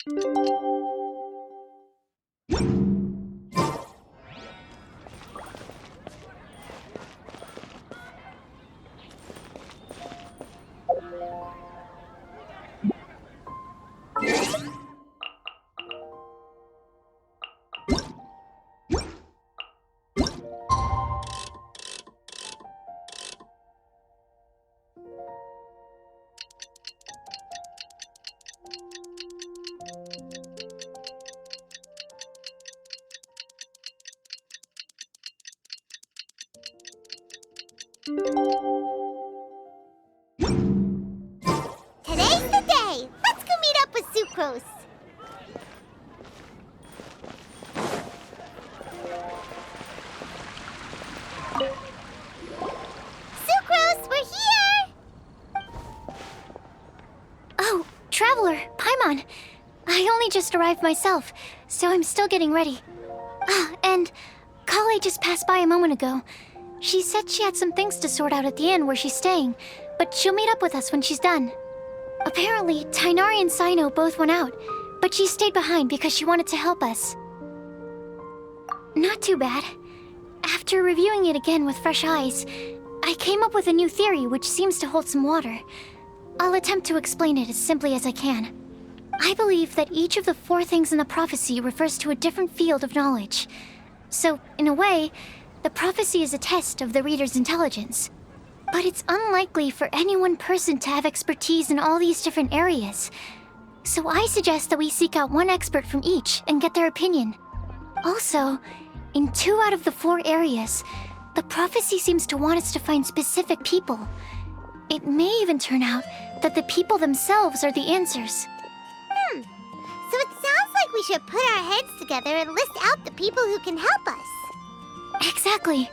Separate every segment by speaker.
Speaker 1: Today's the day! Let's go meet up with Sucrose! Sucrose, we're here!
Speaker 2: Oh, Traveler, Paimon. I only just arrived myself, so I'm still getting ready. Ah, and Kale just passed by a moment ago. She said she had some things to sort out at the inn where she's staying, but she'll meet up with us when she's done. Apparently, Tainari and Sino both went out, but she stayed behind because she wanted to help us. Not too bad. After reviewing it again with fresh eyes, I came up with a new theory which seems to hold some water. I'll attempt to explain it as simply as I can. I believe that each of the 4 things in the prophecy refers to a different field of knowledge. So, in a way, the prophecy is a test of the reader's intelligence. But it's unlikely for any one person to have expertise in all these different areas. So I suggest that we seek out one expert from each and get their opinion. Also, in 2 out of the 4 areas, the prophecy seems to want us to find specific people. It may even turn out that the people themselves are the answers.
Speaker 1: So it sounds like we should put our heads together and list out the people who can help us.
Speaker 2: Exactly.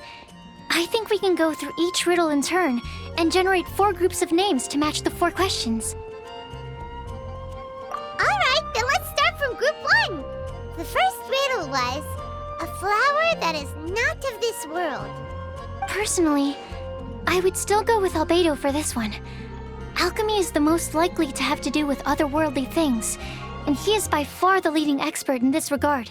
Speaker 2: I think we can go through each riddle in turn and generate 4 groups of names to match the 4 questions.
Speaker 1: Alright, then let's start from group 1. The first riddle was, a flower that is not of this world.
Speaker 2: Personally, I would still go with Albedo for this one. Alchemy is the most likely to have to do with otherworldly things, and he is by far the leading expert in this regard.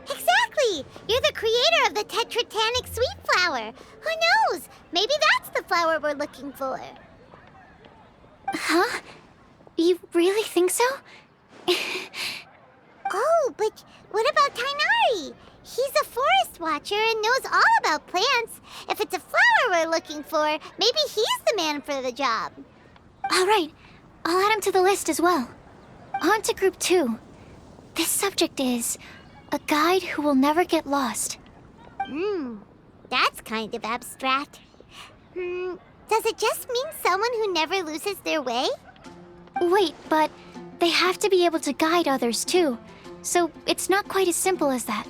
Speaker 1: Exactly! You're the creator of the tetratanic sweet flower. Who knows? Maybe that's the flower we're looking for.
Speaker 2: Huh? You really think so?
Speaker 1: Oh, but what about Tainari? He's a forest watcher and knows all about plants. If it's a flower we're looking for, maybe he's the man for the job.
Speaker 2: All right, I'll add him to the list as well. On to group 2. This subject is a guide who will never get lost.
Speaker 1: That's kind of abstract. Does it just mean someone who never loses their way?
Speaker 2: Wait, but they have to be able to guide others too, so it's not quite as simple as that.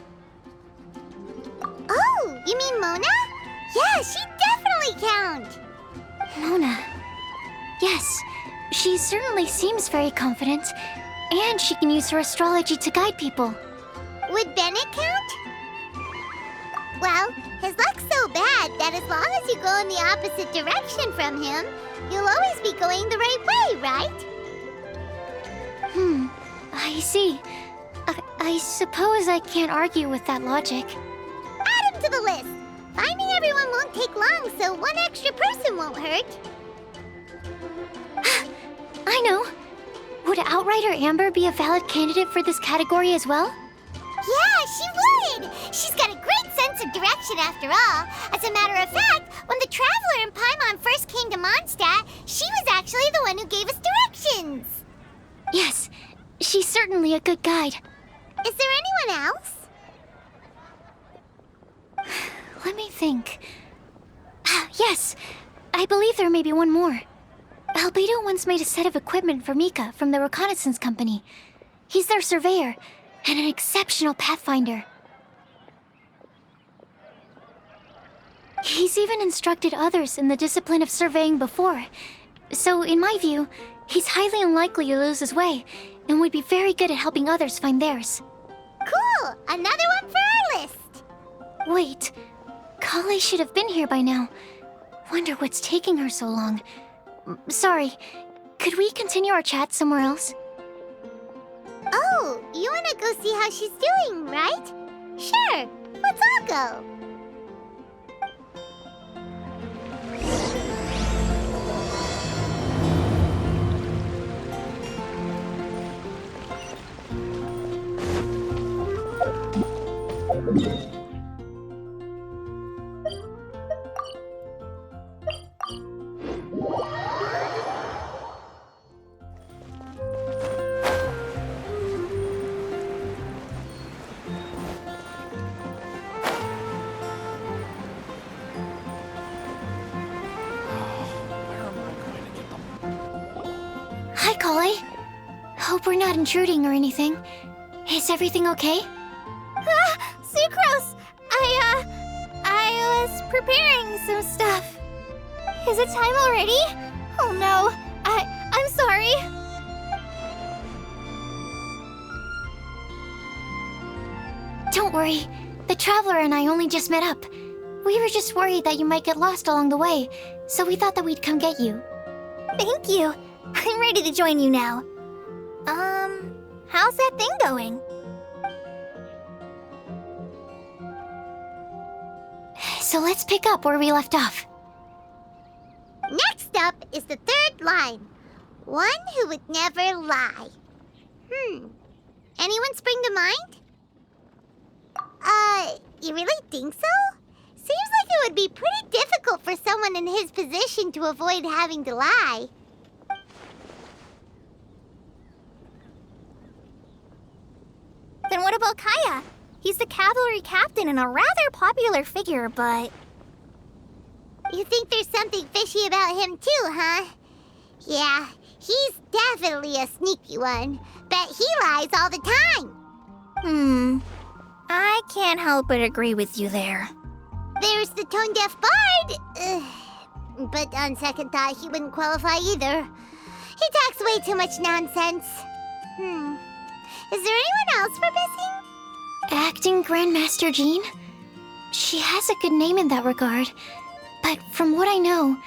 Speaker 1: Oh, you mean Mona? Yeah, she definitely counts.
Speaker 2: Mona. Yes, she certainly seems very confident, and she can use her astrology to guide people.
Speaker 1: Would Bennett count? Well, his luck's so bad that as long as you go in the opposite direction from him, you'll always be going the right way, right?
Speaker 2: I see. I suppose I can't argue with that logic.
Speaker 1: Add him to the list. Finding everyone won't take long, so one extra person won't hurt.
Speaker 2: I know. Would Outrider Amber be a valid candidate for this category as well?
Speaker 1: Yeah, she would! She's got a great sense of direction after all. As a matter of fact, when the Traveler and Paimon first came to Mondstadt, she was actually the one who gave us directions.
Speaker 2: Yes, she's certainly a good guide.
Speaker 1: Is there anyone else?
Speaker 2: Let me think. Yes, I believe there may be one more. Albedo once made a set of equipment for Mika from the reconnaissance company. He's their surveyor and an exceptional pathfinder. He's even instructed others in the discipline of surveying before. So, in my view, he's highly unlikely to lose his way and would be very good at helping others find theirs.
Speaker 1: Cool! Another one for our list!
Speaker 2: Wait, Kale should have been here by now. Wonder what's taking her so long. Sorry, could we continue our chat somewhere else?
Speaker 1: Oh, you wanna go see how she's doing, right? Sure, let's all go.
Speaker 2: Hi, Collie. Hope we're not intruding or anything. Is everything okay?
Speaker 1: Sucrose! I was preparing some stuff. Is it time already? Oh no, I'm sorry.
Speaker 2: Don't worry. The Traveler and I only just met up. We were just worried that you might get lost along the way, so we thought that we'd come get you.
Speaker 1: Thank you. I'm ready to join you now. How's that thing going?
Speaker 2: So let's pick up where we left off.
Speaker 1: Next up is the third line. One who would never lie. Anyone spring to mind? You really think so? Seems like it would be pretty difficult for someone in his position to avoid having to lie. Then what about Kaya? He's the cavalry captain and a rather popular figure, but... You think there's something fishy about him too, huh? Yeah, he's definitely a sneaky one. Bet he lies all the time. I can't help but agree with you there. There's the tone-deaf bard. But on second thought, he wouldn't qualify either. He talks way too much nonsense. Is there anyone else we're missing?
Speaker 2: Acting Grandmaster Jean? She has a good name in that regard, but from what I know,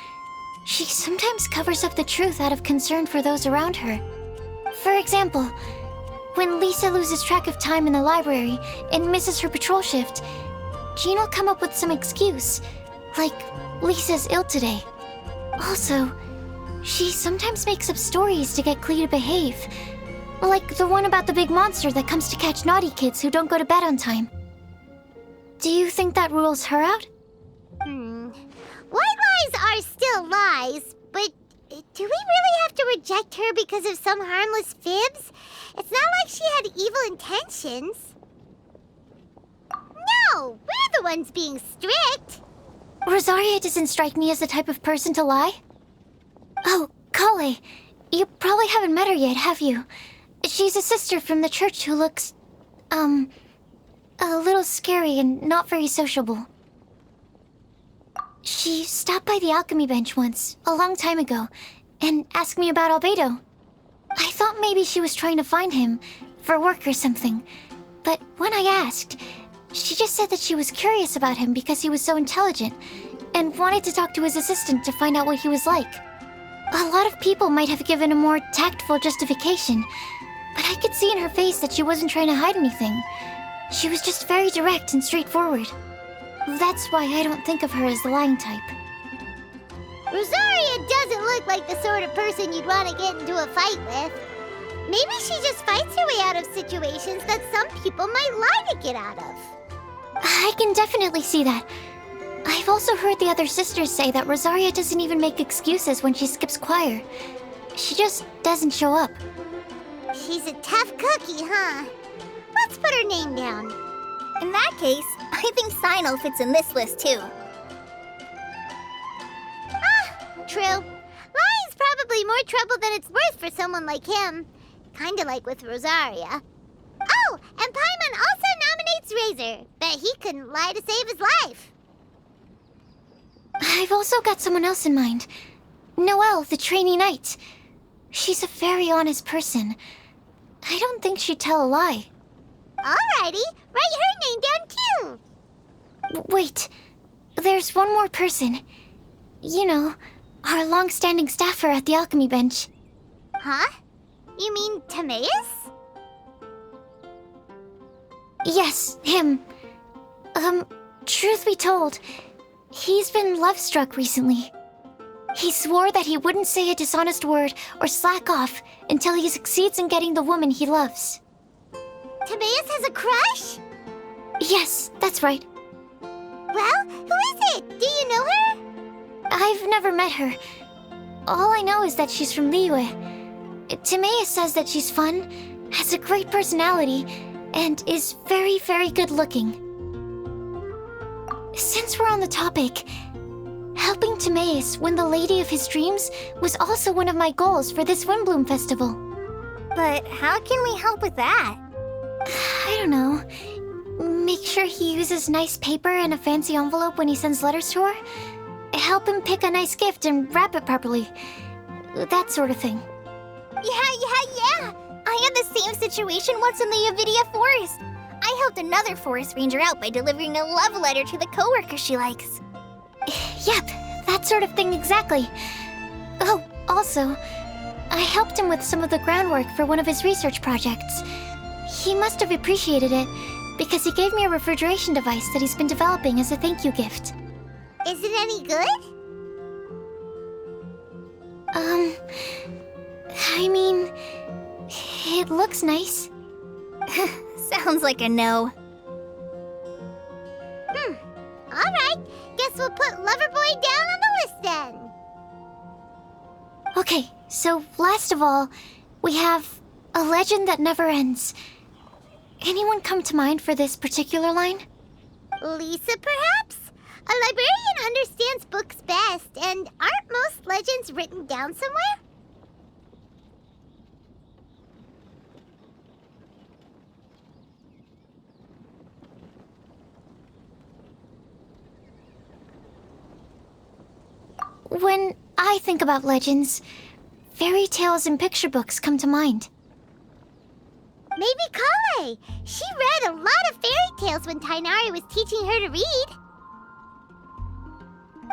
Speaker 2: she sometimes covers up the truth out of concern for those around her. For example, when Lisa loses track of time in the library and misses her patrol shift, Jean will come up with some excuse, like Lisa's ill today. Also, she sometimes makes up stories to get Klee to behave, like the one about the big monster that comes to catch naughty kids who don't go to bed on time. Do you think that rules her out?
Speaker 1: White lies are still lies, but do we really have to reject her because of some harmless fibs? It's not like she had evil intentions. No, we're the ones being strict.
Speaker 2: Rosaria doesn't strike me as the type of person to lie. Oh, Kale, you probably haven't met her yet, have you? She's a sister from the church who looks, a little scary and not very sociable. She stopped by the alchemy bench once, a long time ago, and asked me about Albedo. I thought maybe she was trying to find him, for work or something. But when I asked, she just said that she was curious about him because he was so intelligent, and wanted to talk to his assistant to find out what he was like. A lot of people might have given a more tactful justification, but I could see in her face that she wasn't trying to hide anything. She was just very direct and straightforward. That's why I don't think of her as the lying type.
Speaker 1: Rosaria doesn't look like the sort of person you'd want to get into a fight with. Maybe she just fights her way out of situations that some people might lie to get out of.
Speaker 2: I can definitely see that. I've also heard the other sisters say that Rosaria doesn't even make excuses when she skips choir. She just doesn't show up.
Speaker 1: She's a tough cookie, huh? Let's put her name down. In that case, I think Sinal fits in this list too. True. Lying's probably more trouble than it's worth for someone like him. Kinda like with Rosaria. Oh, and Paimon also nominates Razor. Bet he couldn't lie to save his life.
Speaker 2: I've also got someone else in mind. Noelle, the trainee knight. She's a very honest person. I don't think she'd tell a lie.
Speaker 1: Alrighty, write her name down too.
Speaker 2: Wait, there's one more person. You know, our long-standing staffer at the alchemy bench.
Speaker 1: Huh? You mean Timaeus?
Speaker 2: Yes, him. Truth be told, he's been love-struck recently. He swore that he wouldn't say a dishonest word or slack off until he succeeds in getting the woman he loves.
Speaker 1: Timaeus has a crush?
Speaker 2: Yes, that's right.
Speaker 1: Well, who is it? Do you know her?
Speaker 2: I've never met her. All I know is that she's from Liyue. Timaeus says that she's fun, has a great personality, and is very, very good looking. Since we're on the topic, helping Timaeus win the lady of his dreams was also one of my goals for this Windblume festival.
Speaker 1: But how can we help with that?
Speaker 2: I don't know. Make sure he uses nice paper and a fancy envelope when he sends letters to her. Help him pick a nice gift and wrap it properly. That sort of thing.
Speaker 1: Yeah. I had the same situation once in the Avidia Forest. I helped another forest ranger out by delivering a love letter to the coworker she likes.
Speaker 2: Yep, that sort of thing exactly. Oh, also, I helped him with some of the groundwork for one of his research projects. He must have appreciated it, because he gave me a refrigeration device that he's been developing as a thank you gift.
Speaker 1: Is it any good?
Speaker 2: I mean, it looks nice.
Speaker 1: Sounds like a no. Alright, guess we'll put Loverboy down on the list then.
Speaker 2: Okay, so last of all, we have a legend that never ends. Anyone come to mind for this particular line?
Speaker 1: Lisa, perhaps? A librarian understands books best, and aren't most legends written down somewhere?
Speaker 2: When I think about legends, fairy tales and picture books come to mind.
Speaker 1: Maybe Kale. She read a lot of fairy tales when Tainari was teaching her to read.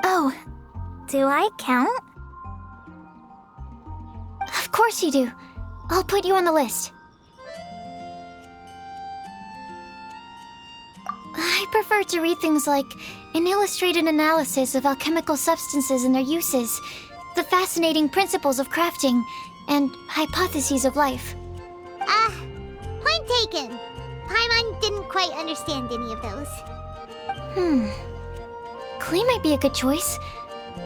Speaker 1: Oh, do I count?
Speaker 2: Of course you do. I'll put you on the list. I prefer to read things like an illustrated analysis of alchemical substances and their uses, the fascinating principles of crafting, and hypotheses of life.
Speaker 1: Point taken. Paimon didn't quite understand any of those.
Speaker 2: Klee might be a good choice.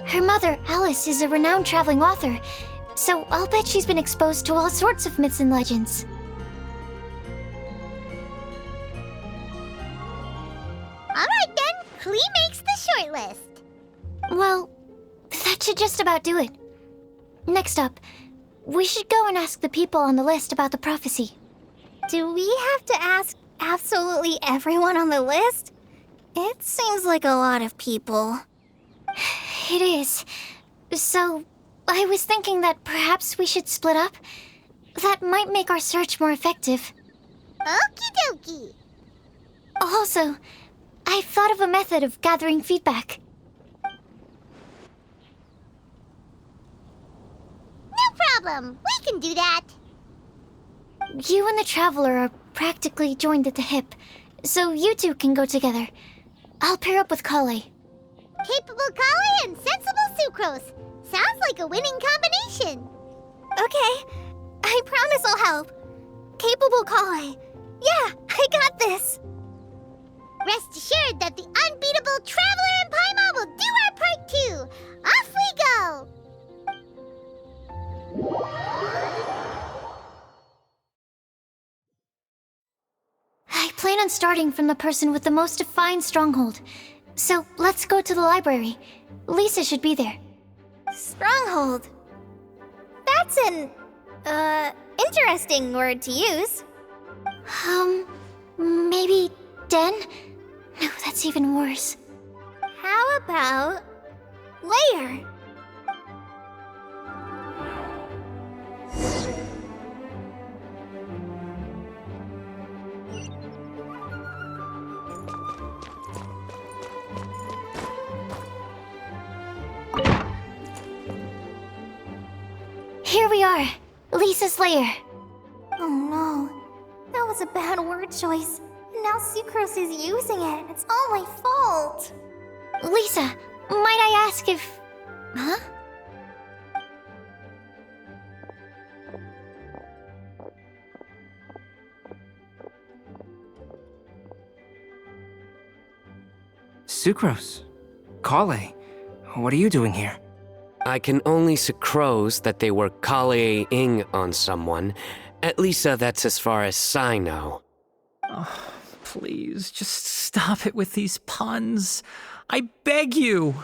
Speaker 2: Her mother, Alice, is a renowned traveling author, so I'll bet she's been exposed to all sorts of myths and legends.
Speaker 1: Alright then, Klee makes the short list.
Speaker 2: Well, that should just about do it. Next up, we should go and ask the people on the list about the prophecy.
Speaker 1: Do we have to ask absolutely everyone on the list? It seems like a lot of people.
Speaker 2: It is. So, I was thinking that perhaps we should split up. That might make our search more effective.
Speaker 1: Okie dokie.
Speaker 2: Also, I've thought of a method of gathering feedback.
Speaker 1: No problem. We can do that.
Speaker 2: You and the Traveler are practically joined at the hip, so you two can go together. I'll pair up with Kale.
Speaker 1: Capable Kale and sensible Sucrose. Sounds like a winning combination. Okay, I promise I'll help. Capable Kale. Yeah, I got this. Rest assured that the unbeatable Traveler and Paimon will do our part too. Off we go.
Speaker 2: I plan on starting from the person with the most defined stronghold. So let's go to the library. Lisa should be there.
Speaker 1: Stronghold. That's an, interesting word to use.
Speaker 2: Maybe den? No, that's even worse.
Speaker 1: How about layer?
Speaker 2: Here we are, Lisa's lair.
Speaker 1: Oh no, that was a bad word choice. Now Sucrose is using it. It's all my fault.
Speaker 2: Lisa, might I ask if... Huh?
Speaker 3: Sucrose. Kale. What are you doing here?
Speaker 4: I can only sucrose that they were Kale-ing on someone. At least that's as far as I know.
Speaker 5: Oh, please, just stop it with these puns. I beg you.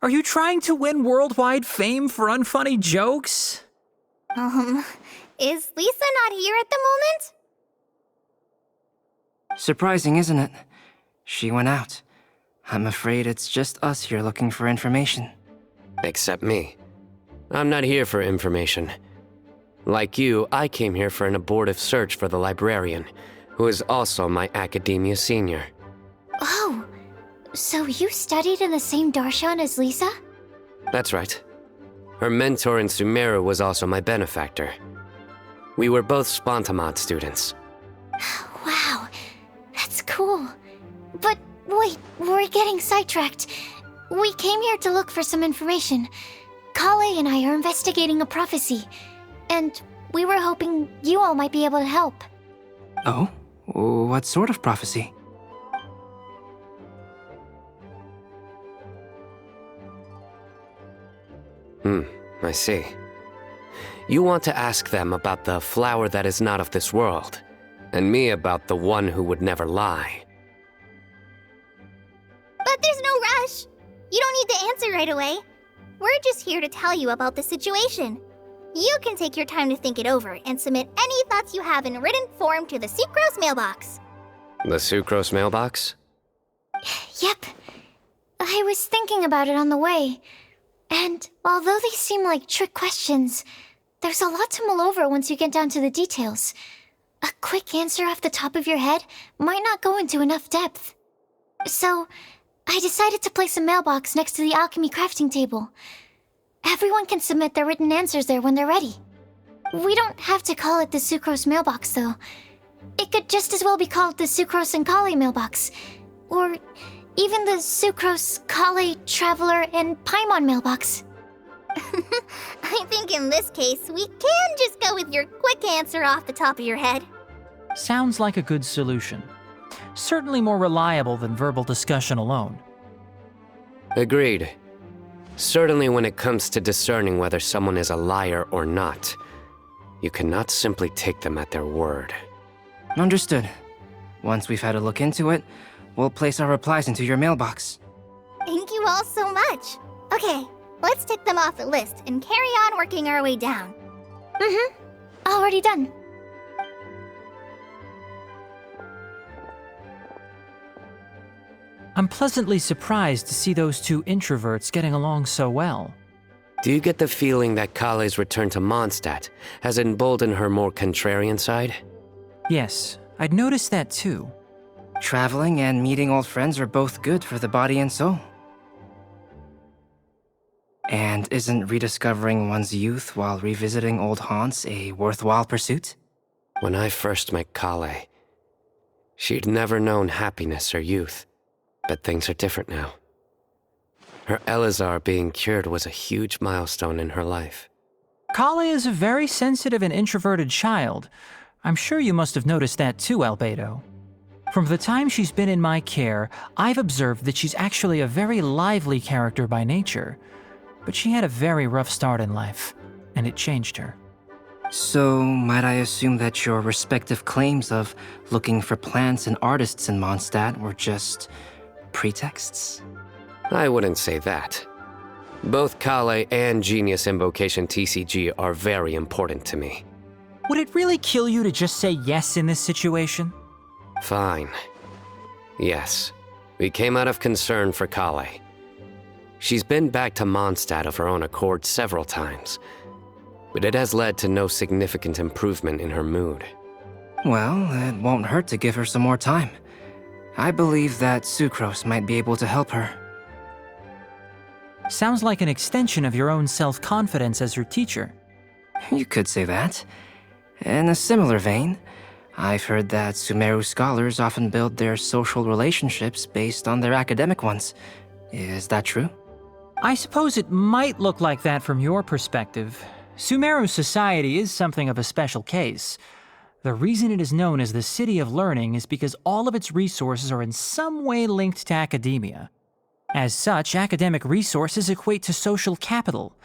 Speaker 5: Are you trying to win worldwide fame for unfunny jokes?
Speaker 1: Is Lisa not here at the moment?
Speaker 3: Surprising, isn't it? She went out. I'm afraid it's just us here looking for information.
Speaker 4: Except me. I'm not here for information. Like you, I came here for an abortive search for the librarian, who is also my academia senior.
Speaker 2: Oh, so you studied in the same darshan as Lisa?
Speaker 4: That's right. Her mentor in Sumeru was also my benefactor. We were both Spontamod students.
Speaker 2: Wow, that's cool. But wait, we're getting sidetracked. We came here to look for some information. Kale and I are investigating a prophecy, and we were hoping you all might be able to help.
Speaker 3: Oh? What sort of prophecy?
Speaker 4: I see. You want to ask them about the flower that is not of this world, and me about the one who would never lie.
Speaker 1: But there's no rush. You don't need to answer right away. We're just here to tell you about the situation. You can take your time to think it over and submit any thoughts you have in written form to the Sucrose mailbox.
Speaker 4: The Sucrose mailbox?
Speaker 2: Yep. I was thinking about it on the way. And although they seem like trick questions, there's a lot to mull over once you get down to the details. A quick answer off the top of your head might not go into enough depth. So, I decided to place a mailbox next to the alchemy crafting table. Everyone can submit their written answers there when they're ready. We don't have to call it the Sucrose mailbox, though. It could just as well be called the Sucrose and Kale mailbox. Or even the Sucrose, Kale, Traveler, and Paimon mailbox.
Speaker 1: I think in this case, we can just go with your quick answer off the top of your head.
Speaker 5: Sounds like a good solution. Certainly more reliable than verbal discussion alone.
Speaker 4: Agreed. Certainly when it comes to discerning whether someone is a liar or not, you cannot simply take them at their word.
Speaker 3: Understood. Once we've had a look into it, we'll place our replies into your mailbox.
Speaker 1: Thank you all so much. Okay, let's tick them off the list and carry on working our way down.
Speaker 2: Already done.
Speaker 5: I'm pleasantly surprised to see those two introverts getting along so well.
Speaker 4: Do you get the feeling that Kale's return to Mondstadt has emboldened her more contrarian side?
Speaker 5: Yes, I'd noticed that too.
Speaker 3: Traveling and meeting old friends are both good for the body and soul. And isn't rediscovering one's youth while revisiting old haunts a worthwhile pursuit?
Speaker 4: When I first met Kale, she'd never known happiness or youth. But things are different now. Her Elazar being cured was a huge milestone in her life.
Speaker 5: Kale is a very sensitive and introverted child. I'm sure you must have noticed that too, Albedo. From the time she's been in my care, I've observed that she's actually a very lively character by nature. But she had a very rough start in life, and it changed her.
Speaker 3: So, might I assume that your respective claims of looking for plants and artists in Mondstadt were just pretexts?
Speaker 4: I wouldn't say that. Both Kale and Genius Invocation TCG are very important to me.
Speaker 5: Would it really kill you to just say yes in this situation?
Speaker 4: Fine. Yes, we came out of concern for Kale. She's been back to Mondstadt of her own accord several times, but it has led to no significant improvement in her mood.
Speaker 3: Well, it won't hurt to give her some more time. I believe that Sucrose might be able to help her.
Speaker 5: Sounds like an extension of your own self-confidence as her teacher.
Speaker 3: You could say that. In a similar vein, I've heard that Sumeru scholars often build their social relationships based on their academic ones. Is that true?
Speaker 5: I suppose it might look like that from your perspective. Sumeru society is something of a special case. The reason it is known as the City of Learning is because all of its resources are in some way linked to academia. As such, academic resources equate to social capital.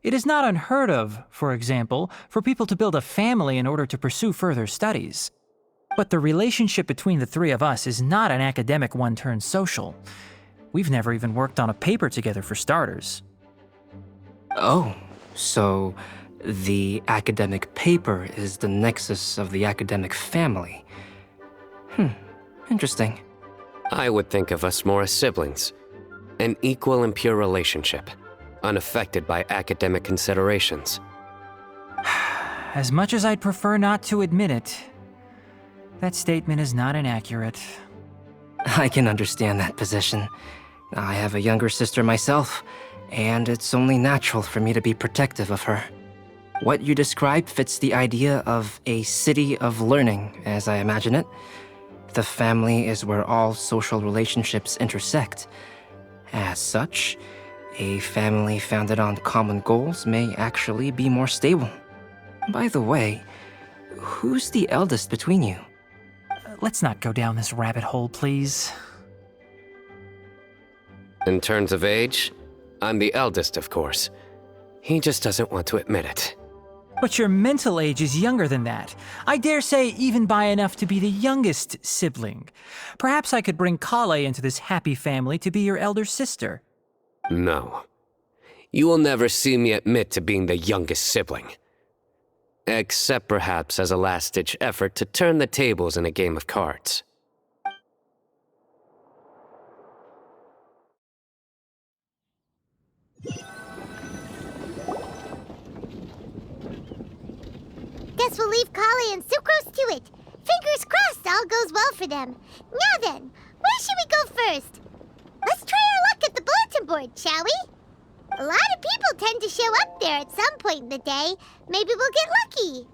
Speaker 5: It is not unheard of, for example, for people to build a family in order to pursue further studies. But the relationship between the three of us is not an academic one turned social. We've never even worked on a paper together for starters.
Speaker 3: Oh, so the academic paper is the nexus of the academic family. Interesting.
Speaker 4: I would think of us more as siblings. An equal and pure relationship, unaffected by academic considerations.
Speaker 5: As much as I'd prefer not to admit it, that statement is not inaccurate.
Speaker 3: I can understand that position. I have a younger sister myself, and it's only natural for me to be protective of her. What you describe fits the idea of a city of learning, as I imagine it. The family is where all social relationships intersect. As such, a family founded on common goals may actually be more stable. By the way, who's the eldest between you?
Speaker 5: Let's not go down this rabbit hole, please.
Speaker 4: In terms of age, I'm the eldest, of course. He just doesn't want to admit it.
Speaker 5: But your mental age is younger than that. I dare say even by enough to be the youngest sibling. Perhaps I could bring Kale into this happy family to be your elder sister.
Speaker 4: No. You will never see me admit to being the youngest sibling. Except perhaps as a last-ditch effort to turn the tables in a game of cards.
Speaker 1: Guess we'll leave Kale and Sucrose to it. Fingers crossed all goes well for them. Now then, where should we go first? Let's try our luck at the bulletin board, shall we? A lot of people tend to show up there at some point in the day. Maybe we'll get lucky.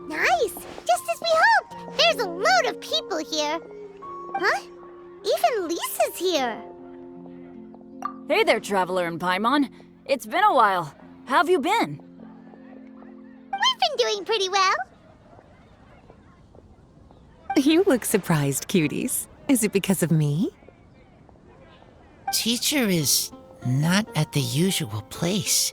Speaker 1: Nice! Just as we hoped! There's a load of people here. Huh? Even Lisa's here.
Speaker 6: Hey there, Traveler and Paimon. It's been a while. How have you been?
Speaker 1: We've been doing pretty well.
Speaker 7: You look surprised, cuties. Is it because of me?
Speaker 8: Teacher is not at the usual place.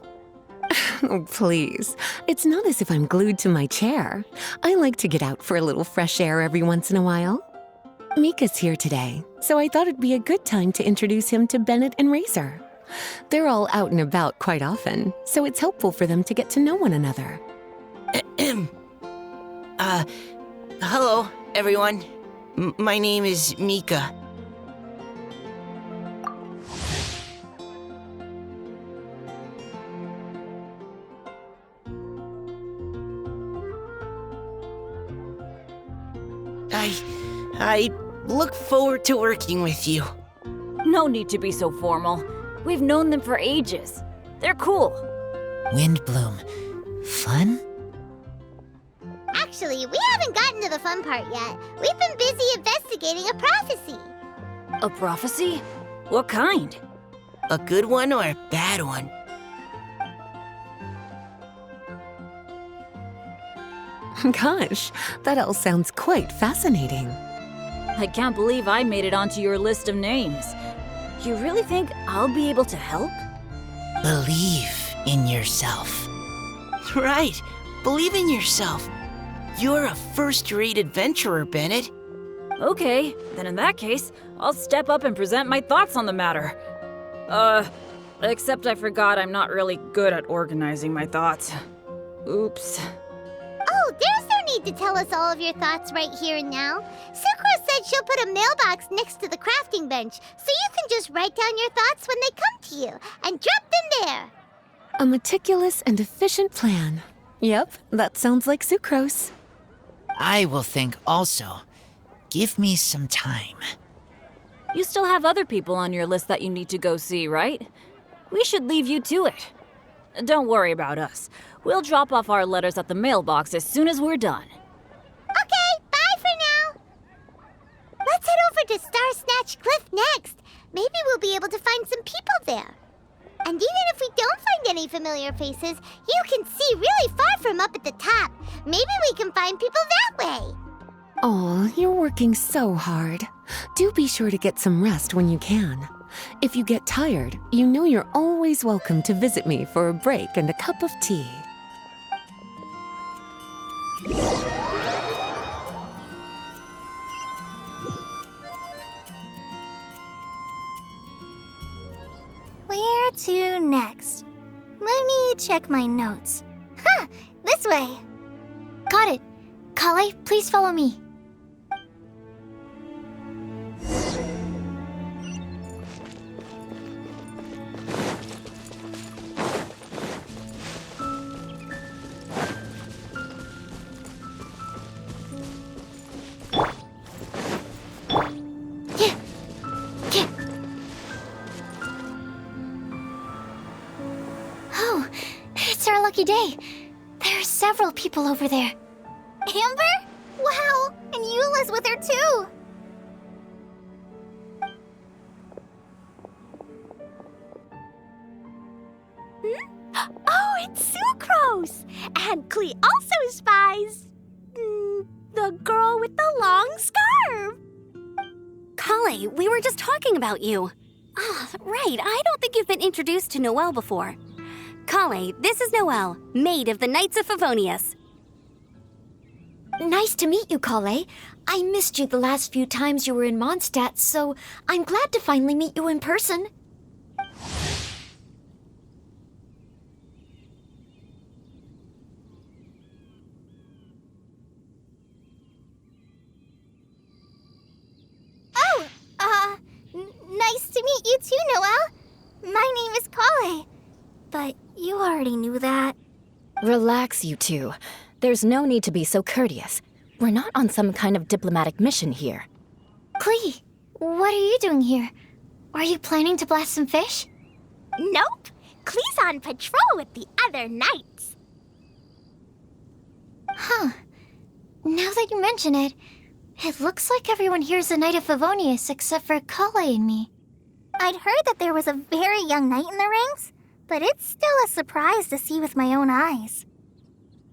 Speaker 7: Oh, please. It's not as if I'm glued to my chair. I like to get out for a little fresh air every once in a while. Mika's here today, so I thought it'd be a good time to introduce him to Bennett and Razor. They're all out and about quite often, so it's helpful for them to get to know one another.
Speaker 8: Hello, everyone. My name is Mika. I look forward to working with you.
Speaker 6: No need to be so formal. We've known them for ages. They're cool.
Speaker 8: Windblume. Fun?
Speaker 1: Actually, we haven't gotten to the fun part yet. We've been busy investigating a prophecy.
Speaker 6: A prophecy? What kind?
Speaker 8: A good one or a bad one?
Speaker 7: Gosh, that all sounds quite fascinating.
Speaker 6: I can't believe I made it onto your list of names. You really think I'll be able to help?
Speaker 8: Believe in yourself. Right. Believe in yourself. You're a first-rate adventurer, Bennett.
Speaker 6: Okay, then in that case, I'll step up and present my thoughts on the matter. Except I forgot I'm not really good at organizing my thoughts. Oops.
Speaker 1: Oh, there's no need to tell us all of your thoughts right here and now. Sucrose said she'll put a mailbox next to the crafting bench, so you can just write down your thoughts when they come to you, and drop them there.
Speaker 7: A meticulous and efficient plan. Yep, that sounds like sucrose.
Speaker 8: I will think also. Give me some time.
Speaker 6: You still have other people on your list that you need to go see, right? We should leave you to it. Don't worry about us. We'll drop off our letters at the mailbox as soon as we're done.
Speaker 1: Okay, bye for now. Let's head over to Star Snatch Cliff next. Maybe we'll be able to find some people there. And even if we don't find any familiar faces, you can see really far from up at the top. Maybe we can find people that way.
Speaker 7: Aw, you're working so hard. Do be sure to get some rest when you can. If you get tired, you know you're always welcome to visit me for a break and a cup of tea.
Speaker 2: Where to next? Let me check my notes. Huh, this way. Got it. Kale, please follow me. Oh, it's our lucky day. There are several people over there. Amber? Wow, and Eula's with her too.
Speaker 9: Oh, it's Sucrose! And Klee also spies the girl with the long scarf.
Speaker 10: Kale, we were just talking about you. Ah, right, I don't think you've been introduced to Noelle before. Kale, this is Noelle, maid of the Knights of Favonius.
Speaker 2: Nice to meet you, Kale. I missed you the last few times you were in Mondstadt, so I'm glad to finally meet you in person.
Speaker 9: Nice to meet you too, Noelle. My name is Kale. But you already knew that.
Speaker 10: Relax, you two. There's no need to be so courteous. We're not on some kind of diplomatic mission here.
Speaker 2: Klee, what are you doing here? Are you planning to blast some fish?
Speaker 9: Nope. Klee's on patrol with the other knights.
Speaker 2: Huh. Now that you mention it, it looks like everyone here is a Knight of Favonius except for Kale and me.
Speaker 9: I'd heard that there was a very young knight in the ranks, but it's still a surprise to see with my own eyes.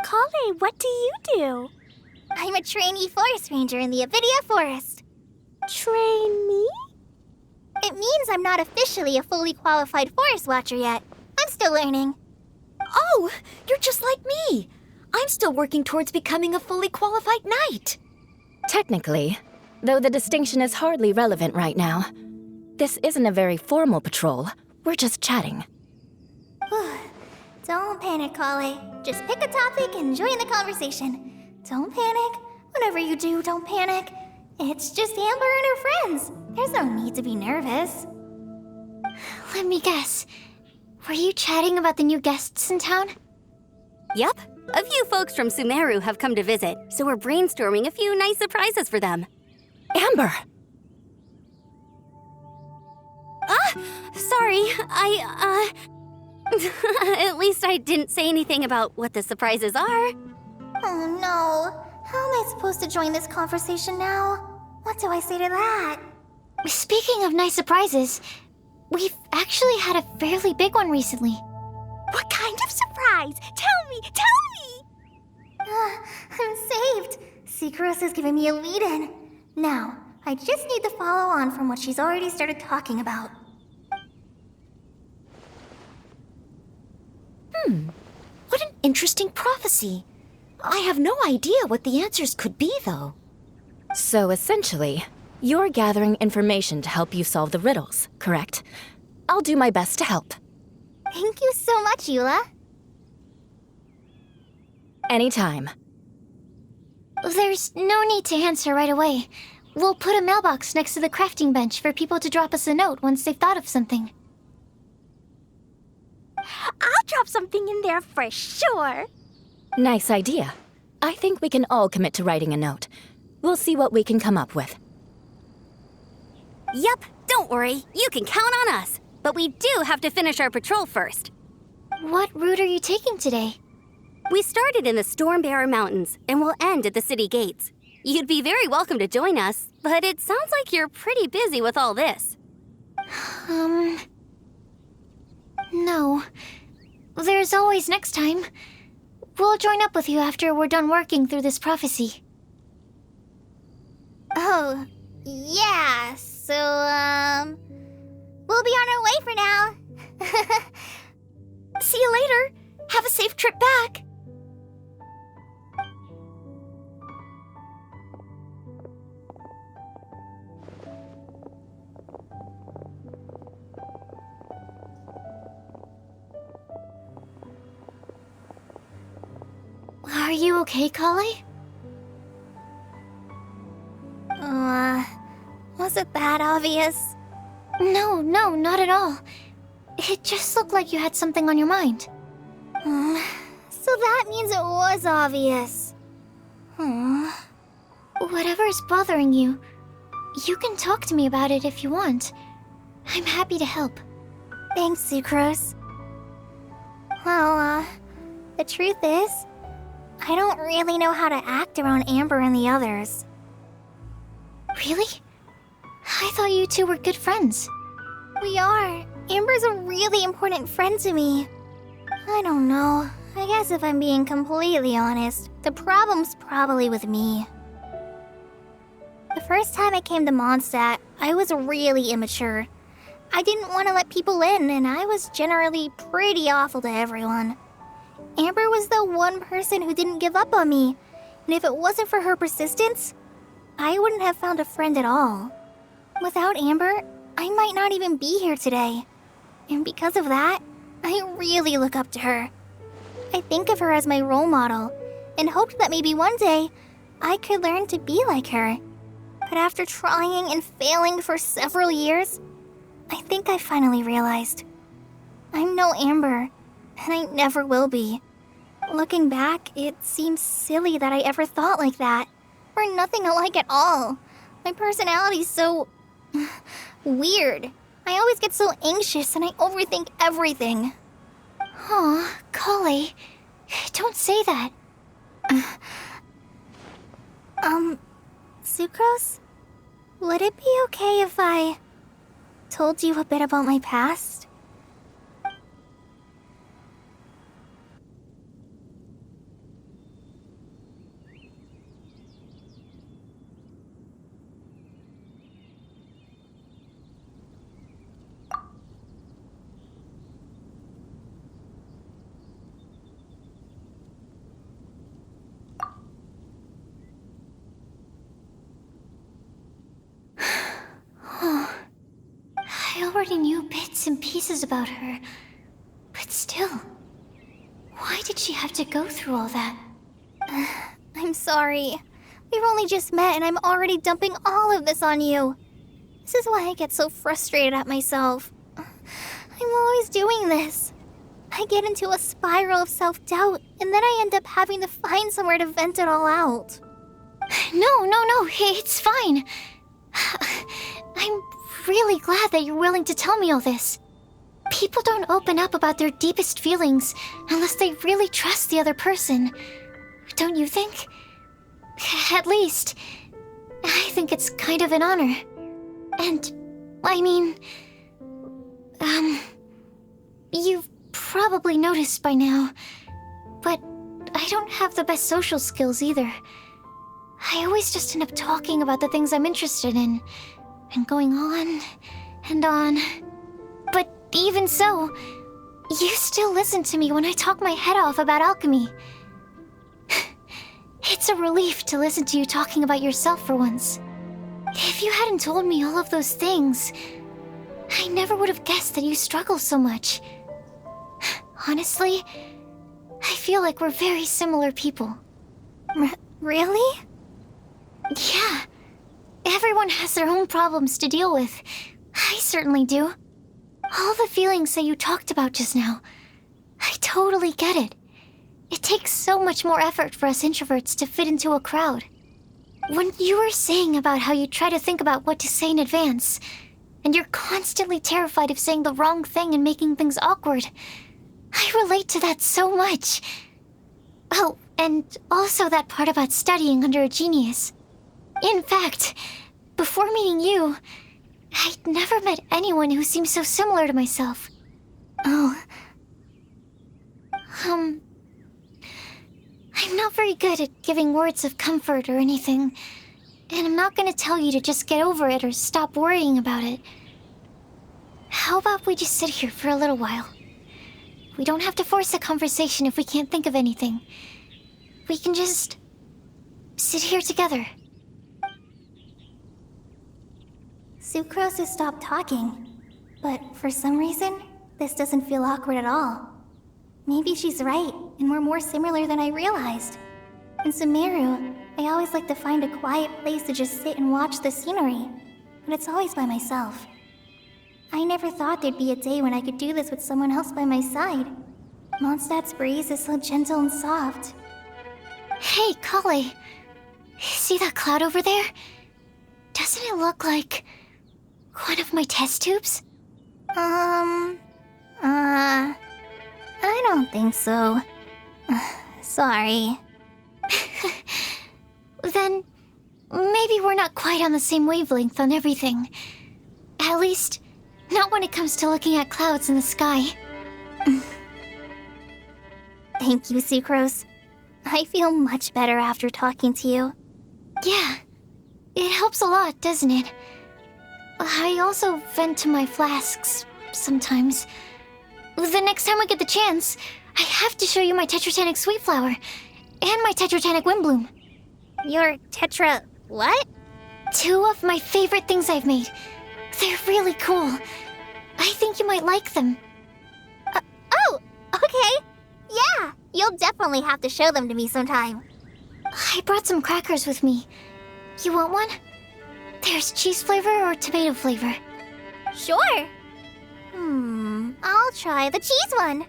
Speaker 9: Kale, what do you do? I'm a trainee forest ranger in the Avidia Forest. Trainee? It means I'm not officially a fully qualified forest watcher yet. I'm still learning.
Speaker 2: Oh, you're just like me. I'm still working towards becoming a fully qualified knight.
Speaker 10: Technically, though the distinction is hardly relevant right now. This isn't a very formal patrol. We're just chatting.
Speaker 9: Don't panic, Kale. Just pick a topic and join the conversation. Don't panic. Whatever you do, don't panic. It's just Amber and her friends. There's no need to be nervous.
Speaker 2: Let me guess. Were you chatting about the new guests in town?
Speaker 10: Yep. A few folks from Sumeru have come to visit, so we're brainstorming a few nice surprises for them. Amber! Sorry, At least I didn't say anything about what the surprises are.
Speaker 9: Oh no. How am I supposed to join this conversation now? What do I say to that?
Speaker 2: Speaking of nice surprises, we've actually had a fairly big one recently.
Speaker 9: What kind of surprise? Tell me! I'm saved. Sucrose is giving me a lead-in. Now, I just need to follow on from what she's already started talking about.
Speaker 2: What an interesting prophecy. I have no idea what the answers could be, though.
Speaker 10: So essentially, you're gathering information to help you solve the riddles, correct? I'll do my best to help.
Speaker 9: Thank you so much, Eula.
Speaker 10: Anytime.
Speaker 2: There's no need to answer right away. We'll put a mailbox next to the crafting bench for people to drop us a note once they've thought of something.
Speaker 9: I'll drop something in there for sure.
Speaker 6: Nice idea. I think we can all commit to writing a note. We'll see what we can come up with.
Speaker 10: Yup, don't worry. You can count on us. But we do have to finish our patrol first.
Speaker 2: What route are you taking today?
Speaker 10: We started in the Stormbearer Mountains and will end at the city gates. You'd be very welcome to join us, but it sounds like you're pretty busy with all this.
Speaker 2: No. There's always next time. We'll join up with you after we're done working through this prophecy.
Speaker 1: Oh, yeah, so, we'll be on our way for now.
Speaker 2: See you later. Have a safe trip back. Are you okay, Kale?
Speaker 9: Was it that obvious?
Speaker 2: No, not at all. It just looked like you had something on your mind.
Speaker 9: So that means it was obvious.
Speaker 2: Whatever's bothering you, you can talk to me about it if you want. I'm happy to help.
Speaker 9: Thanks, Sucrose. Well, the truth is, I don't really know how to act around Amber and the others.
Speaker 2: Really? I thought you two were good friends.
Speaker 9: We are. Amber's a really important friend to me. I don't know. I guess if I'm being completely honest, the problem's probably with me. The first time I came to Mondstadt, I was really immature. I didn't want to let people in, and I was generally pretty awful to everyone. Amber was the one person who didn't give up on me, and if it wasn't for her persistence, I wouldn't have found a friend at all. Without Amber, I might not even be here today. And because of that, I really look up to her. I think of her as my role model, and hoped that maybe one day I could learn to be like her. But after trying and failing for several years, I think I finally realized. I'm no Amber, and I never will be. Looking back, it seems silly that I ever thought like that. We're nothing alike at all. My personality's so... weird. I always get so anxious and I overthink everything.
Speaker 2: Aw, Kale, don't say that.
Speaker 9: Sucrose? Would it be okay if I told you a bit about my past?
Speaker 2: I already knew bits and pieces about her, but still, why did she have to go through all that?
Speaker 9: I'm sorry. We've only just met and I'm already dumping all of this on you. This is why I get so frustrated at myself. I'm always doing this. I get into a spiral of self-doubt, and then I end up having to find somewhere to vent it all out.
Speaker 2: No, it's fine. I'm really glad that you're willing to tell me all this. People don't open up about their deepest feelings unless they really trust the other person. Don't you think? At least, I think it's kind of an honor. And, I mean... you've probably noticed by now, but I don't have the best social skills either. I always just end up talking about the things I'm interested in, and going on and on. But even so, you still listen to me when I talk my head off about alchemy. It's a relief to listen to you talking about yourself for once. If you hadn't told me all of those things, I never would have guessed that you struggle so much. Honestly, I feel like we're very similar people.
Speaker 9: Really?
Speaker 2: Yeah. Everyone has their own problems to deal with. I certainly do. All the feelings that you talked about just now, I totally get it. It takes so much more effort for us introverts to fit into a crowd. When you were saying about how you try to think about what to say in advance, and you're constantly terrified of saying the wrong thing and making things awkward, I relate to that so much. Oh, and also that part about studying under a genius. In fact, before meeting you, I'd never met anyone who seemed so similar to myself. Oh. I'm not very good at giving words of comfort or anything, and I'm not gonna tell you to just get over it or stop worrying about it. How about we just sit here for a little while? We don't have to force a conversation if we can't think of anything. We can just sit here together.
Speaker 9: Sucrose has stopped talking, but for some reason, this doesn't feel awkward at all. Maybe she's right, and we're more similar than I realized. In Sumeru, I always like to find a quiet place to just sit and watch the scenery, but it's always by myself. I never thought there'd be a day when I could do this with someone else by my side. Mondstadt's breeze is so gentle and soft.
Speaker 2: Hey, Kale. See that cloud over there? Doesn't it look like one of my test tubes?
Speaker 9: I don't think so. Sorry.
Speaker 2: Then maybe we're not quite on the same wavelength on everything. At least, not when it comes to looking at clouds in the sky.
Speaker 9: Thank you, Sucrose. I feel much better after talking to you.
Speaker 2: Yeah, it helps a lot, doesn't it? I also vent to my flasks sometimes. The next time I get the chance, I have to show you my Tetratanic Sweetflower and my Tetratanic Windblume.
Speaker 9: Your Tetra... what?
Speaker 2: 2 of my favorite things I've made. They're really cool. I think you might like them.
Speaker 9: Oh, okay. Yeah, you'll definitely have to show them to me sometime.
Speaker 2: I brought some crackers with me. You want one? There's cheese flavor or tomato flavor.
Speaker 9: Sure. I'll try the cheese one.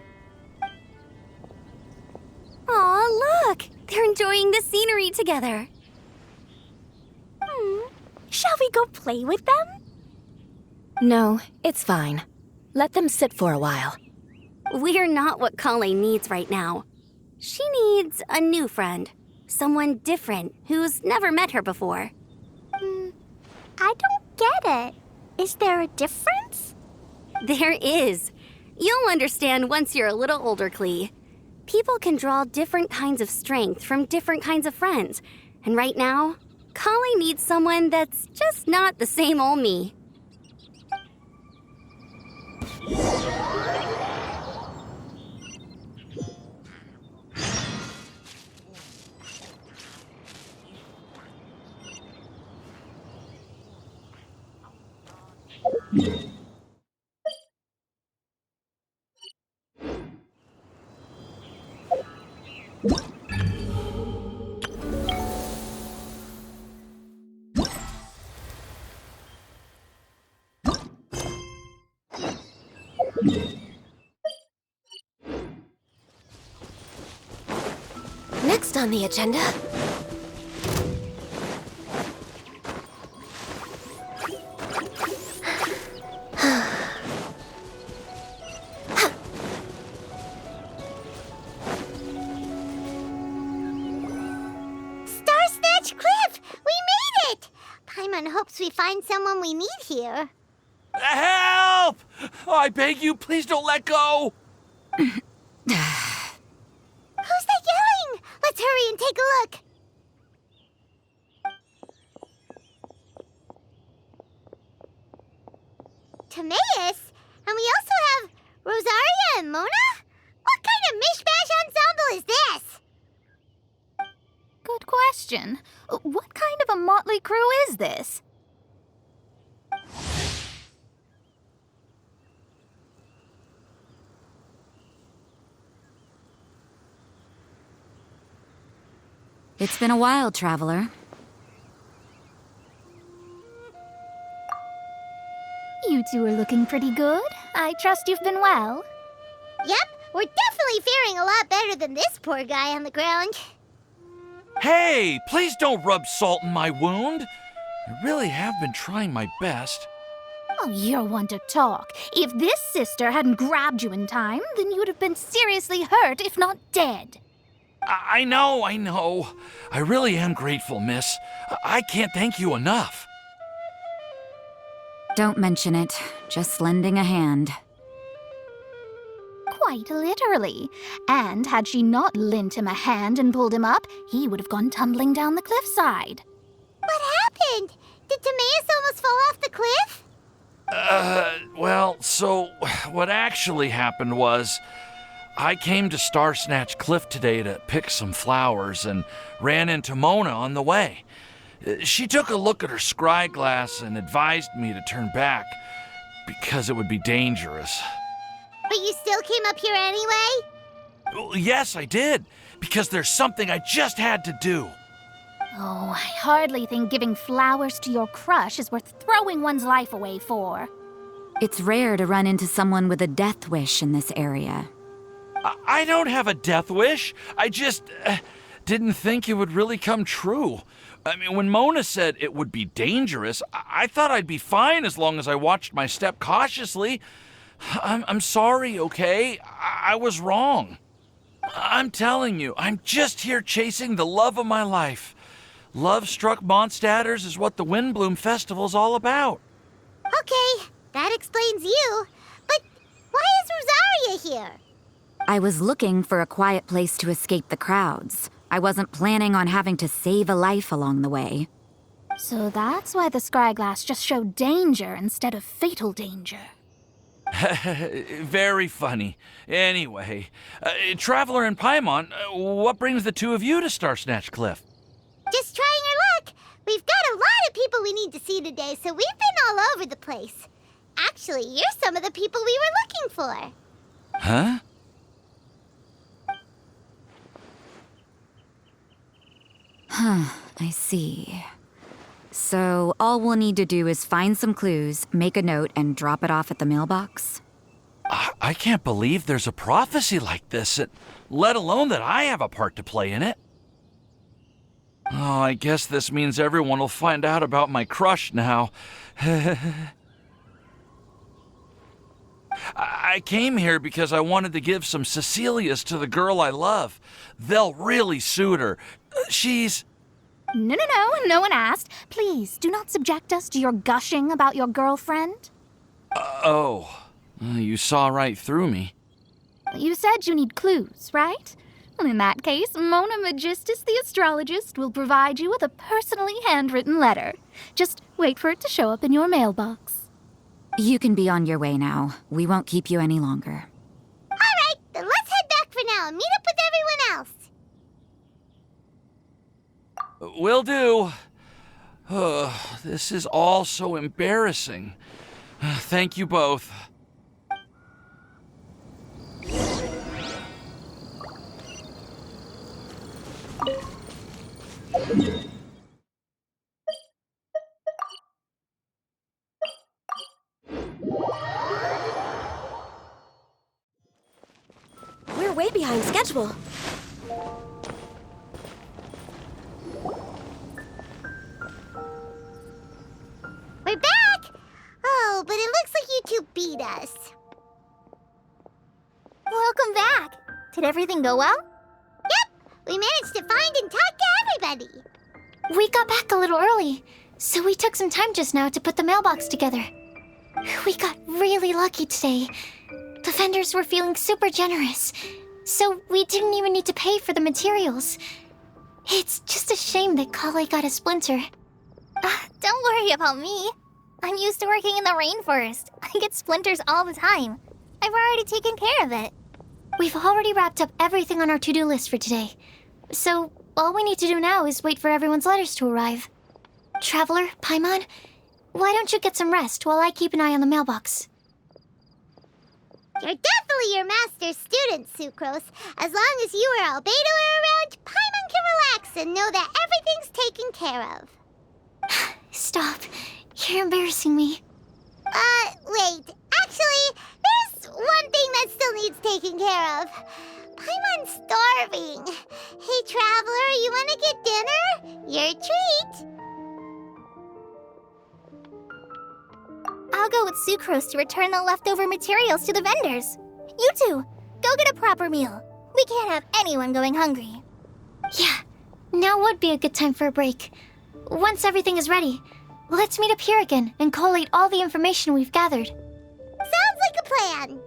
Speaker 10: Aw, look! They're enjoying the scenery together.
Speaker 9: Shall we go play with them?
Speaker 7: No, it's fine. Let them sit for a while.
Speaker 10: We're not what Kale needs right now. She needs a new friend. Someone different who's never met her before.
Speaker 9: I don't get it. Is there a difference?
Speaker 10: There is. You'll understand once you're a little older, Klee. People can draw different kinds of strength from different kinds of friends. And right now, Kale needs someone that's just not the same old me.
Speaker 7: Next on the agenda...
Speaker 1: Star-Snatch Cliff! We made it! Paimon hopes we find someone we need here.
Speaker 11: Help! I beg you, please don't let go!
Speaker 1: Who's that yelling? Let's hurry and take a look. Timaeus? And we also have Rosaria and Mona? What kind of mishmash ensemble is this?
Speaker 12: Good question. What kind of a motley crew is this?
Speaker 6: It's been a while, Traveler.
Speaker 12: You two are looking pretty good. I trust you've been well.
Speaker 1: Yep, we're definitely faring a lot better than this poor guy on the ground.
Speaker 11: Hey, please don't rub salt in my wound. I really have been trying my best.
Speaker 12: Oh, you're one to talk. If this sister hadn't grabbed you in time, then you'd have been seriously hurt, if not dead.
Speaker 11: I know. I really am grateful, miss. I can't thank you enough.
Speaker 13: Don't mention it. Just lending a hand.
Speaker 12: Quite literally. And had she not lent him a hand and pulled him up, he would have gone tumbling down the cliffside.
Speaker 1: What happened? Did Timaeus almost fall off the cliff?
Speaker 11: Well, so what actually happened was I came to Star Snatch Cliff today to pick some flowers and ran into Mona on the way. She took a look at her scry glass and advised me to turn back because it would be dangerous.
Speaker 1: But you still came up here anyway?
Speaker 11: Yes, I did, because there's something I just had to do.
Speaker 12: Oh, I hardly think giving flowers to your crush is worth throwing one's life away for.
Speaker 13: It's rare to run into someone with a death wish in this area.
Speaker 11: I don't have a death wish. I just didn't think it would really come true. I mean, when Mona said it would be dangerous, I thought I'd be fine as long as I watched my step cautiously. I'm sorry, okay? I was wrong. I'm telling you, I'm just here chasing the love of my life. Love-struck Mondstadters is what the Windblume Festival's all about.
Speaker 1: Okay, that explains you. But why is Rosaria here?
Speaker 13: I was looking for a quiet place to escape the crowds. I wasn't planning on having to save a life along the way.
Speaker 12: So that's why the scryglass just showed danger instead of fatal danger.
Speaker 11: Very funny. Anyway, Traveler and Paimon, what brings the two of you to Star Snatch Cliff?
Speaker 1: Just trying our luck. We've got a lot of people we need to see today, so we've been all over the place. Actually, you're some of the people we were looking for.
Speaker 11: Huh?
Speaker 13: I see. So all we'll need to do is find some clues, make a note, and drop it off at the mailbox?
Speaker 11: I can't believe there's a prophecy like this, let alone that I have a part to play in it. Oh, I guess this means everyone will find out about my crush now. I came here because I wanted to give some Cecilias to the girl I love. They'll really suit her. She's...
Speaker 12: No one asked. Please, do not subject us to your gushing about your girlfriend.
Speaker 11: You saw right through me.
Speaker 12: You said you need clues, right? Well, in that case, Mona Magistus the astrologist will provide you with a personally handwritten letter. Just wait for it to show up in your mailbox.
Speaker 13: You can be on your way now. We won't keep you any longer.
Speaker 1: All right, then let's head back for now and meet up with everyone else.
Speaker 11: Will do. This is all so embarrassing. Thank you both.
Speaker 10: We're way behind schedule.
Speaker 1: We're back! Oh, but it looks like you two beat us.
Speaker 9: Welcome back. Did everything go well?
Speaker 1: Yep, we managed to find and talk to everybody.
Speaker 2: We got back a little early, so we took some time just now to put the mailbox together. We got really lucky today. The vendors were feeling super generous, so we didn't even need to pay for the materials. It's just a shame that Kale got a splinter.
Speaker 9: Don't worry about me. I'm used to working in the rainforest. I get splinters all the time. I've already taken care of it.
Speaker 2: We've already wrapped up everything on our to-do list for today. So all we need to do now is wait for everyone's letters to arrive. Traveler, Paimon, why don't you get some rest while I keep an eye on the mailbox?
Speaker 1: You're definitely your master's student, Sucrose. As long as you or Albedo are around, Paimon can relax and know that everything's taken care of.
Speaker 2: Stop. You're embarrassing me.
Speaker 1: have. Paimon's starving. Hey, Traveler, you want to get dinner? Your treat.
Speaker 9: I'll go with Sucrose to return the leftover materials to the vendors. You two, go get a proper meal. We can't have anyone going hungry.
Speaker 2: Yeah, now would be a good time for a break. Once everything is ready, let's meet up here again and collate all the information we've gathered.
Speaker 1: Sounds like a plan.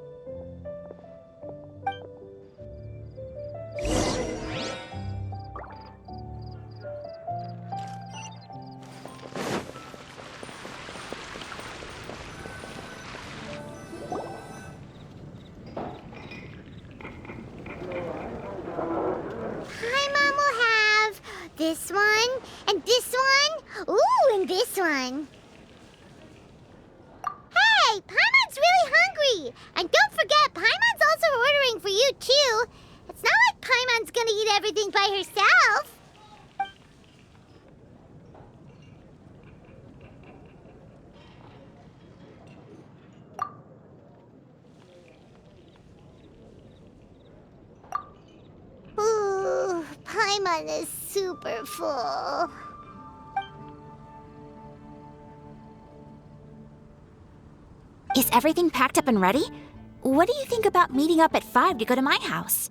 Speaker 1: Paimon will have this one, and this one, ooh, and this one. Hey, Paimon's really hungry! And don't forget, Paimon's also ordering for you, too. It's not like Paimon's gonna eat everything by herself. Ooh, Paimon is super full.
Speaker 14: Is everything packed up and ready? What do you think about meeting up at 5 to go to my house?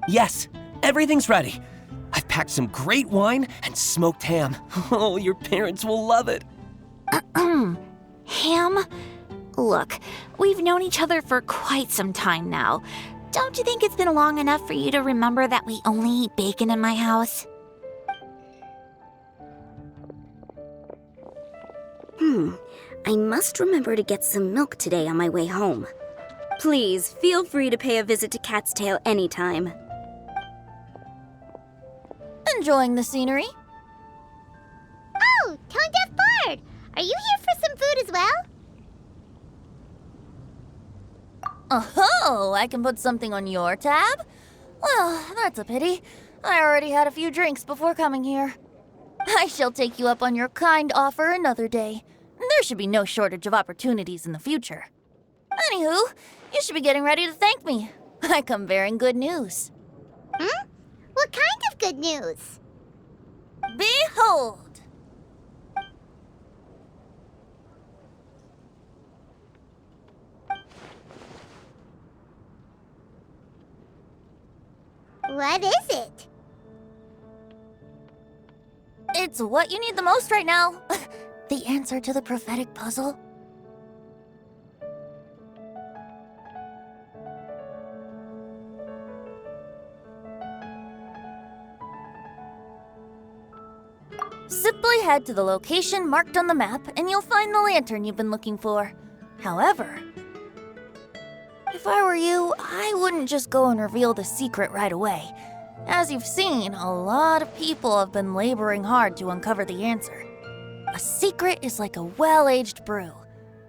Speaker 15: Yes, everything's ready. I've packed some great wine and smoked ham. Oh, your parents will love it.
Speaker 14: Ham? Look, we've known each other for quite some time now. Don't you think it's been long enough for you to remember that we only eat bacon in my house?
Speaker 10: I must remember to get some milk today on my way home. Please, feel free to pay a visit to Cat's Tail anytime.
Speaker 6: Enjoying the scenery?
Speaker 1: Oh, Tone Deaf Bard! Are you here for some food as well?
Speaker 6: Oh, I can put something on your tab? Well, that's a pity. I already had a few drinks before coming here. I shall take you up on your kind offer another day. There should be no shortage of opportunities in the future. Anywho, you should be getting ready to thank me. I come bearing good news.
Speaker 1: What kind of good news?
Speaker 6: Behold!
Speaker 1: What is it?
Speaker 6: It's what you need the most right now. The answer to the prophetic puzzle. Simply head to the location marked on the map and you'll find the lantern you've been looking for. However, if I were you, I wouldn't just go and reveal the secret right away. As you've seen, a lot of people have been laboring hard to uncover the answer. A secret is like a well-aged brew.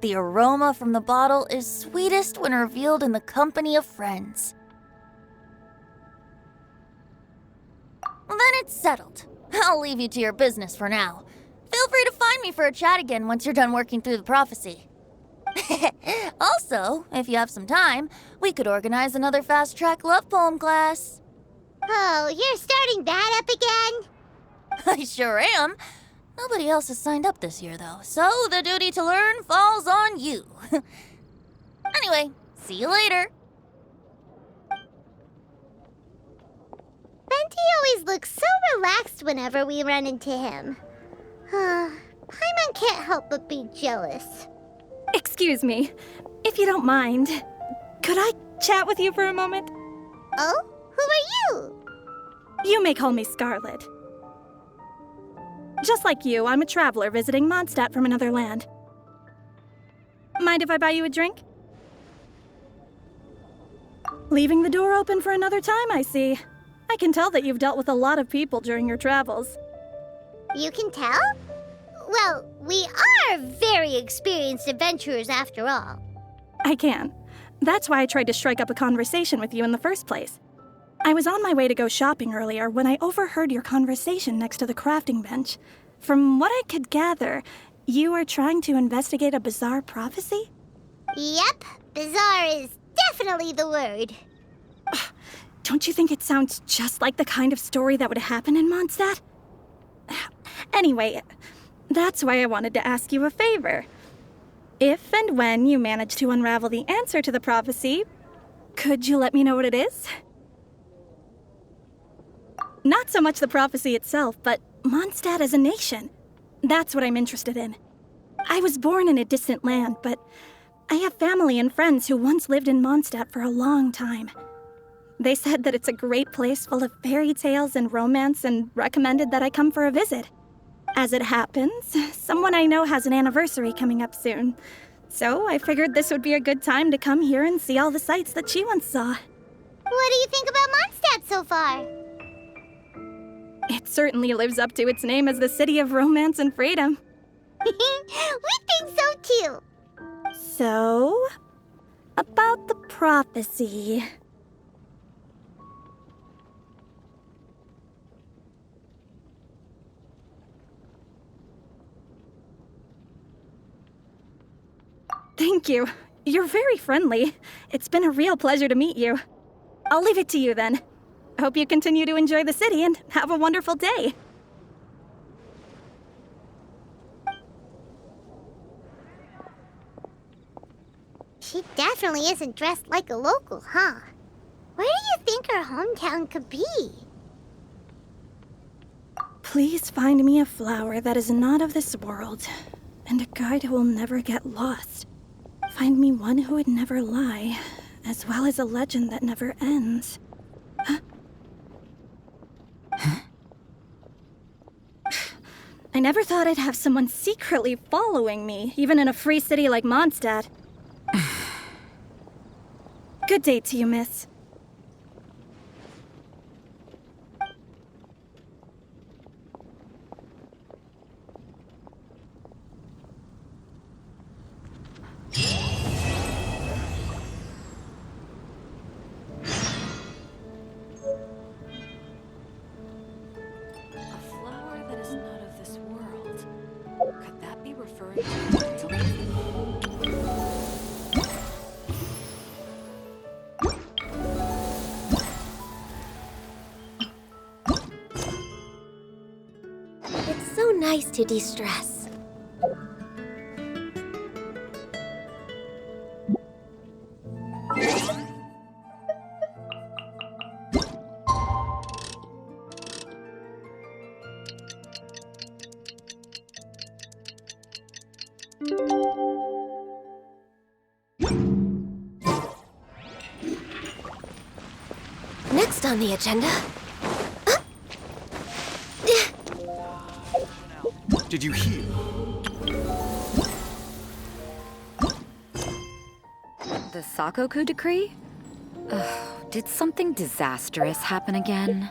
Speaker 6: The aroma from the bottle is sweetest when revealed in the company of friends. Then it's settled. I'll leave you to your business for now. Feel free to find me for a chat again once you're done working through the prophecy. Also, if you have some time, we could organize another fast-track love poem class.
Speaker 1: Oh, you're starting that up again?
Speaker 6: I sure am. Nobody else has signed up this year, though, so the duty to learn falls on you. Anyway, see you later.
Speaker 1: Benti always looks so relaxed whenever we run into him. Paimon can't help but be jealous.
Speaker 16: Excuse me, if you don't mind, could I chat with you for a moment?
Speaker 1: Oh? Who are you?
Speaker 16: You may call me Scarlet. Just like you, I'm a traveler visiting Mondstadt from another land. Mind if I buy you a drink? Leaving the door open for another time, I see. I can tell that you've dealt with a lot of people during your travels.
Speaker 1: You can tell? Well, we are very experienced adventurers after all.
Speaker 16: I can. That's why I tried to strike up a conversation with you in the first place. I was on my way to go shopping earlier when I overheard your conversation next to the crafting bench. From what I could gather, you are trying to investigate a bizarre prophecy?
Speaker 1: Yep, bizarre is definitely the word.
Speaker 16: Don't you think it sounds just like the kind of story that would happen in Mondstadt? Anyway, that's why I wanted to ask you a favor. If and when you manage to unravel the answer to the prophecy, could you let me know what it is? Not so much the prophecy itself, but Mondstadt as a nation. That's what I'm interested in. I was born in a distant land, but I have family and friends who once lived in Mondstadt for a long time. They said that it's a great place full of fairy tales and romance and recommended that I come for a visit. As it happens, someone I know has an anniversary coming up soon. So I figured this would be a good time to come here and see all the sights that she once saw.
Speaker 1: What do you think about Mondstadt so far?
Speaker 16: It certainly lives up to its name as the city of romance and freedom.
Speaker 1: We think so too.
Speaker 16: So, about the prophecy. Thank you. You're very friendly. It's been a real pleasure to meet you. I'll leave it to you then. Hope you continue to enjoy the city and have a wonderful day.
Speaker 1: She definitely isn't dressed like a local, huh? Where do you think her hometown could be?
Speaker 16: Please find me a flower that is not of this world, and a guide who will never get lost. Find me one who would never lie, as well as a legend that never ends. I never thought I'd have someone secretly following me, even in a free city like Mondstadt. Good day to you, miss.
Speaker 1: It's so nice to de-stress. Next on the agenda.
Speaker 17: Did you hear?
Speaker 13: The Sakoku decree? Ugh, did something disastrous happen again?